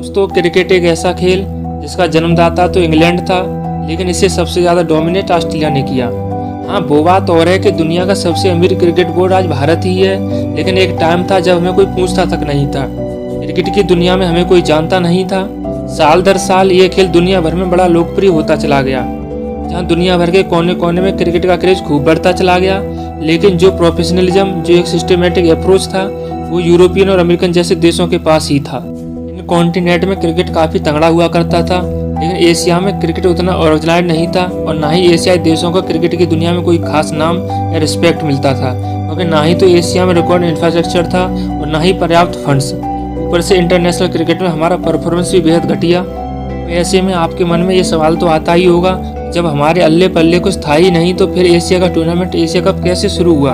दोस्तों, क्रिकेट एक ऐसा खेल जिसका जन्मदाता तो इंग्लैंड था, लेकिन इसे सबसे ज़्यादा डोमिनेट ऑस्ट्रेलिया ने किया। हाँ, वो बात और है कि दुनिया का सबसे अमीर क्रिकेट बोर्ड आज भारत ही है, लेकिन एक टाइम था जब हमें कोई पूछता तक नहीं था। क्रिकेट की दुनिया में हमें कोई जानता नहीं था। साल दर साल ये खेल दुनिया भर में बड़ा लोकप्रिय होता चला गया, जहाँ दुनिया भर के कोने कोने में क्रिकेट का क्रेज खूब बढ़ता चला गया। लेकिन जो प्रोफेशनलिज्म, जो एक सिस्टमेटिक अप्रोच था, वो यूरोपियन और अमेरिकन जैसे देशों के पास ही था। इन कॉन्टिनेंट में क्रिकेट काफ़ी तगड़ा हुआ करता था, लेकिन एशिया में क्रिकेट उतना ऑर्गेनाइज नहीं था, और ना ही एशियाई देशों का क्रिकेट की दुनिया में कोई खास नाम या रिस्पेक्ट मिलता था, क्योंकि ना ही तो एशिया में रिकॉर्ड इंफ्रास्ट्रक्चर था और ना ही पर्याप्त फंड्स। ऊपर से इंटरनेशनल क्रिकेट में हमारा परफॉर्मेंस भी बेहद घटिया। तो ऐसे में आपके मन में ये सवाल तो आता ही होगा, जब हमारे अल्ले पल्ले कुछ था ही नहीं तो फिर एशिया का टूर्नामेंट, एशिया कप कैसे शुरू हुआ?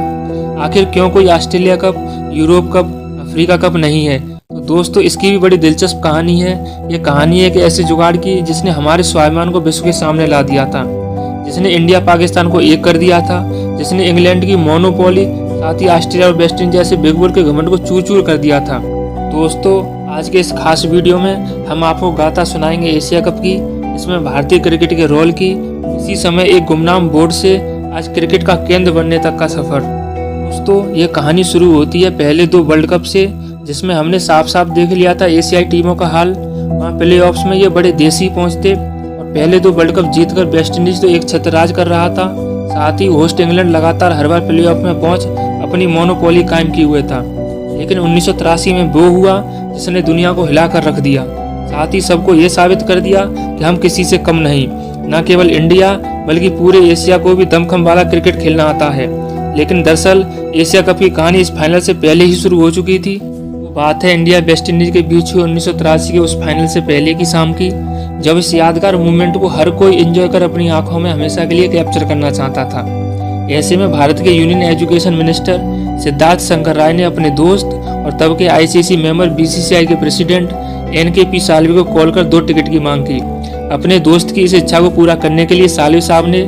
आखिर क्यों कोई Australia cup, Europe cup, Africa cup नहीं है? तो दोस्तों, इसकी भी बड़ी दिलचस्प कहानी है। ये कहानी है एक ऐसे जुगाड़ की जिसने हमारे स्वाभिमान को विश्व के सामने ला दिया था, जिसने इंडिया पाकिस्तान को एक कर दिया था, जिसने इंग्लैंड की मोनोपोली, साथ ही ऑस्ट्रेलिया और वेस्ट इंडीज जैसे बिग बोर्ड के घमंड को चूर चूर कर दिया था। दोस्तों, आज के इस खास वीडियो में हम आपको गाथा सुनाएंगे एशिया कप की, इसमें भारतीय क्रिकेट के रोल की, इसी समय एक गुमनाम बोर्ड से आज क्रिकेट का केंद्र बनने तक का सफर। दोस्तों, ये कहानी शुरू होती है पहले 2 वर्ल्ड कप से, जिसमें हमने साफ साफ देख लिया था एशियाई टीमों का हाल। वहाँ प्लेऑफ्स में ये बड़े देसी पहुंचते, और पहले 2 वर्ल्ड कप जीतकर वेस्ट इंडीज तो एक छत्रराज कर रहा था, साथ ही होस्ट इंग्लैंड लगातार हर बार प्लेऑफ में पहुंच अपनी मोनोपोली कायम किए हुए था। लेकिन 1983 में वो हुआ जिसने दुनिया को हिलाकर रख दिया, साथ ही सबको ये साबित कर दिया कि हम किसी से कम नहीं। न केवल इंडिया बल्कि पूरे एशिया को भी दमखम वाला क्रिकेट खेलना आता है। लेकिन दरअसल एशिया कप की कहानी इस फाइनल से पहले ही शुरू हो चुकी थी। वो बात है इंडिया वेस्ट इंडीज के बीच हुई 1983 के उस फाइनल से पहले की शाम की, जब इस यादगार मूवमेंट को हर कोई एंजॉय कर अपनी आंखों में हमेशा के लिए कैप्चर करना चाहता था। ऐसे में भारत के union education minister Siddhartha Shankar Ray ने अपने दोस्त और तब के आईसीसी मेंबर बीसीसीआई के प्रेसिडेंट एनकेपी साल्वे को कॉल कर 2 टिकट की मांग की। अपने दोस्त की इस इच्छा को पूरा करने के लिए साल्वे साहब ने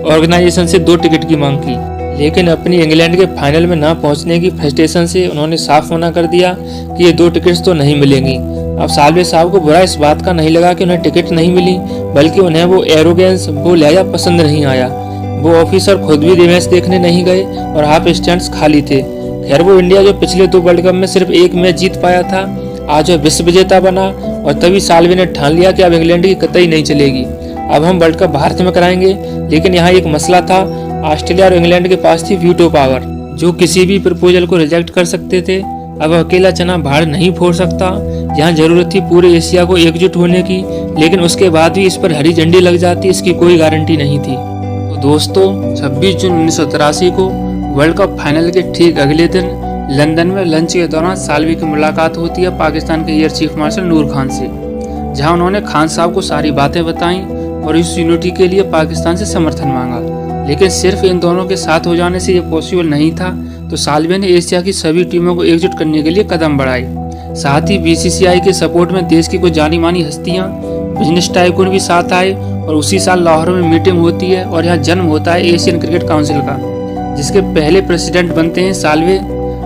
ऑर्गेनाइजेशन से 2 टिकट की मांग की, लेकिन अपनी इंग्लैंड के फाइनल में ना पहुंचने की फ्रस्ट्रेशन से उन्होंने साफ मना कर दिया कि ये 2 टिकट्स तो नहीं मिलेंगी। अब साल्वे साहब को बुरा इस बात का नहीं लगा कि उन्हें टिकट नहीं मिली, बल्कि उन्हें वो एरोगेंस, वो लहजा पसंद नहीं आया। वो ऑफिसर खुद भी मैच देखने नहीं गए और हाफ स्टैंड्स खाली थे। खैर, वो इंडिया जो पिछले 2 वर्ल्ड कप में सिर्फ 1 मैच जीत पाया था, आज वह विश्व विजेता बना, और तभी साल्वे ने ठान लिया कि अब इंग्लैंड की कतई नहीं चलेगी, अब हम वर्ल्ड कप भारत में कराएंगे। लेकिन यहाँ एक मसला था, ऑस्ट्रेलिया और इंग्लैंड के पास थी वीटो पावर, जो किसी भी प्रपोजल को रिजेक्ट कर सकते थे। अब अकेला चना भाड़ नहीं फोड़ सकता। यहाँ जरूरत थी पूरे एशिया को एकजुट होने की, लेकिन उसके बाद भी इस पर हरी झंडी लग जाती, इसकी कोई गारंटी नहीं थी। तो दोस्तों, 26 जून 1983 को वर्ल्ड कप फाइनल के ठीक अगले दिन लंदन में लंच के दौरान साल्वे की मुलाकात होती है पाकिस्तान के एयर चीफ मार्शल नूर खान से, जहां उन्होंने खान साहब को सारी बातें बताईं और इस यूनिटी के लिए पाकिस्तान से समर्थन मांगा। लेकिन सिर्फ इन दोनों के साथ हो जाने से ये पॉसिबल नहीं था, तो साल्वे ने एशिया की सभी टीमों को एकजुट करने के लिए कदम बढ़ाए। साथ ही बीसीसीआई के सपोर्ट में देश की कुछ जानी मानी हस्तियाँ, बिजनेस टाइकून भी साथ आए, और उसी साल लाहौर में मीटिंग होती है और यहाँ जन्म होता है एशियन क्रिकेट काउंसिल का, जिसके पहले प्रेसिडेंट बनते हैं साल्वे।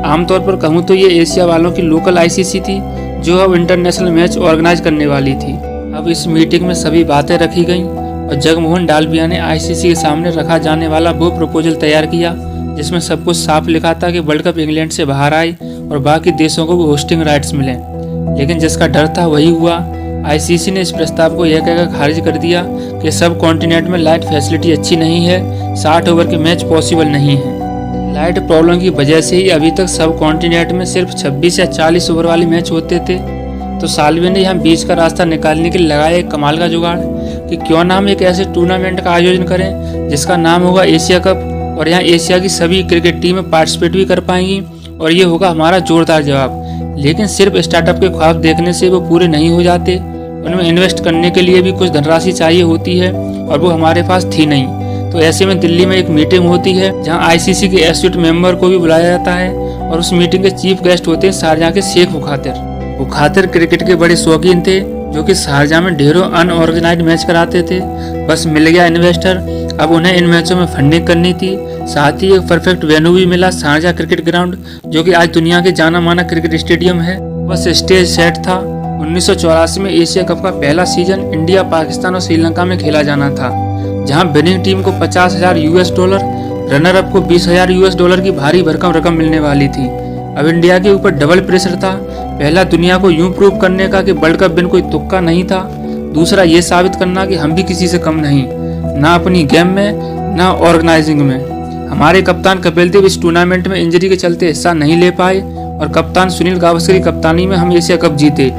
आमतौर पर कहूँ तो ये एशिया वालों की लोकल आईसीसी थी, जो अब इंटरनेशनल मैच ऑर्गेनाइज करने वाली थी। अब इस मीटिंग में सभी बातें रखी गईं और जगमोहन डालमिया ने आईसीसी के सामने रखा जाने वाला वो प्रपोजल तैयार किया, जिसमें सब कुछ साफ लिखा था कि वर्ल्ड कप इंग्लैंड से बाहर आए और बाकी देशों को भी होस्टिंग राइट्स मिलें। लेकिन जिसका डर था वही हुआ। आईसीसी ने इस प्रस्ताव को यह कहकर खारिज कर दिया कि सब कॉन्टिनेंट में लाइट फैसिलिटी अच्छी नहीं है, 60 ओवर के मैच पॉसिबल नहीं है। लाइट प्रॉब्लम की वजह से ही अभी तक सब कॉन्टिनेंट में सिर्फ 26 या 40 ओवर वाले मैच होते थे। तो साल्वे ने यहाँ बीच का रास्ता निकालने के लिए लगाया एक कमाल का जुगाड़ कि क्यों ना हम एक ऐसे टूर्नामेंट का आयोजन करें जिसका नाम होगा एशिया कप, और यहाँ एशिया की सभी क्रिकेट टीमें पार्टिसिपेट भी कर पाएंगी, और ये होगा हमारा जोरदार जवाब। लेकिन सिर्फ स्टार्टअप के ख्वाब देखने से वो पूरे नहीं हो जाते, उनमें इन्वेस्ट करने के लिए भी कुछ धनराशि चाहिए होती है, और वो हमारे पास थी नहीं। तो ऐसे में दिल्ली में एक मीटिंग होती है, जहां आईसीसी के एसोसिएट मेंबर को भी बुलाया जाता है, और उस मीटिंग के चीफ गेस्ट होते हैं शारजाह के शेख बुखातिर क्रिकेट के बड़े शौकीन थे, जो कि शारजाह में ढेरों अनऑर्गेनाइज्ड मैच कराते थे। बस मिल गया इन्वेस्टर, अब उन्हें इन मैचों में फंडिंग करनी थी। साथ ही एक परफेक्ट वेन्यू भी मिला, शारजाह क्रिकेट ग्राउंड, जो कि आज दुनिया के जाना माना क्रिकेट स्टेडियम है। बस स्टेज सेट था 1984 में एशिया कप का पहला सीजन इंडिया, पाकिस्तान और श्रीलंका में खेला जाना था, जहां विनिंग टीम को $50,000, रनर अप को $20,000 की भारी भरकम रकम मिलने वाली थी। अब इंडिया के ऊपर डबल प्रेशर था। पहला, दुनिया को यूं प्रूव करने का कि वर्ल्ड कप विन कोई तुक्का नहीं था। दूसरा, ये साबित करना कि हम भी किसी से कम नहीं, ना अपनी गेम में ना ऑर्गेनाइजिंग में। हमारे कप्तान कपिल देव इस टूर्नामेंट में इंजरी के चलते हिस्सा नहीं ले पाए और कप्तान सुनील गावस्कर की कप्तानी में हम एशिया कप जीते,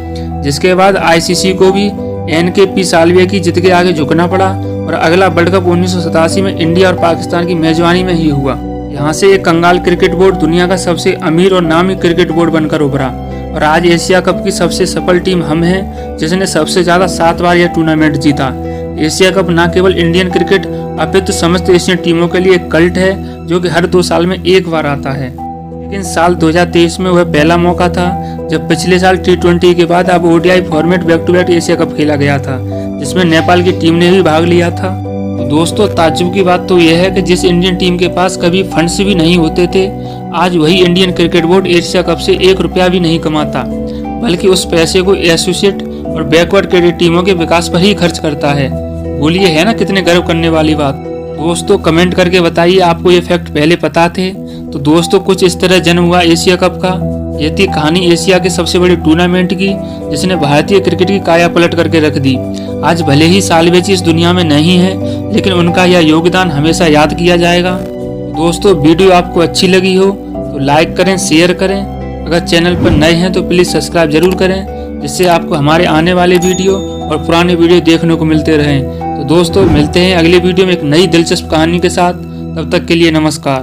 जिसके बाद आईसीसी को भी एनकेपी साल्वे की जिद के आगे झुकना पड़ा और अगला वर्ल्ड कप 1987 में इंडिया और पाकिस्तान की मेजबानी में ही हुआ। यहाँ से एक कंगाल क्रिकेट बोर्ड दुनिया का सबसे अमीर और नामी क्रिकेट बोर्ड बनकर उभरा और आज एशिया कप की सबसे सफल टीम हम हैं, जिसने सबसे ज्यादा 7 बार यह टूर्नामेंट जीता। एशिया कप न केवल इंडियन क्रिकेट अपितु समस्त एशियन टीमों के लिए एक कल्ट है, जो कि हर 2 साल में एक बार आता है। लेकिन साल 2023 में वह पहला मौका था जब पिछले साल T20 के बाद अब ODI format back to back Asia cup खेला गया था, जिसमें नेपाल की टीम ने भी भाग लिया था। तो दोस्तों, ताज्जुब की बात तो यह है कि जिस इंडियन टीम के पास कभी फंड्स भी नहीं होते थे, आज वही Indian cricket board Asia cup से 1 रुपया भी नहीं कमाता, बल्कि उस पैसे को एसोसिएट और बैकवर्ड क्रेडिट टीमों के विकास पर ही खर्च करता है। बोलिए, है ना कितने गर्व करने वाली बात। दोस्तों, कमेंट करके बताइए आपको ये फैक्ट पहले पता थे। तो दोस्तों, कुछ इस तरह जन्म हुआ एशिया कप का। ये थी कहानी एशिया के सबसे बड़े टूर्नामेंट की, जिसने भारतीय क्रिकेट की काया पलट करके रख दी। आज भले ही साल्वेजी इस दुनिया में नहीं है, लेकिन उनका यह योगदान हमेशा याद किया जाएगा। दोस्तों, वीडियो आपको अच्छी लगी हो तो लाइक करें, शेयर करें। अगर चैनल पर नए हैं तो प्लीज़ सब्सक्राइब जरूर करें, जिससे आपको हमारे आने वाले वीडियो और पुराने वीडियो देखने को मिलते रहें। तो दोस्तों, मिलते हैं अगले वीडियो में एक नई दिलचस्प कहानी के साथ। तब तक के लिए नमस्कार।